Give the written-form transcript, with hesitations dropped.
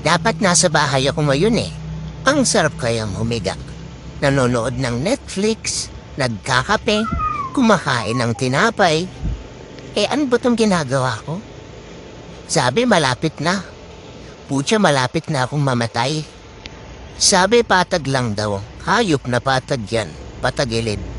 Dapat nasa bahay ako ngayon eh. Ang sarap kayang humiga. Nanonood ng Netflix, nagkakape, kumakain ng tinapay. Ano ba itong ginagawa ko? Sabi malapit na. Putya malapit na akong mamatay. Sabi patag lang daw. Hayop na patag yan. Patagilid.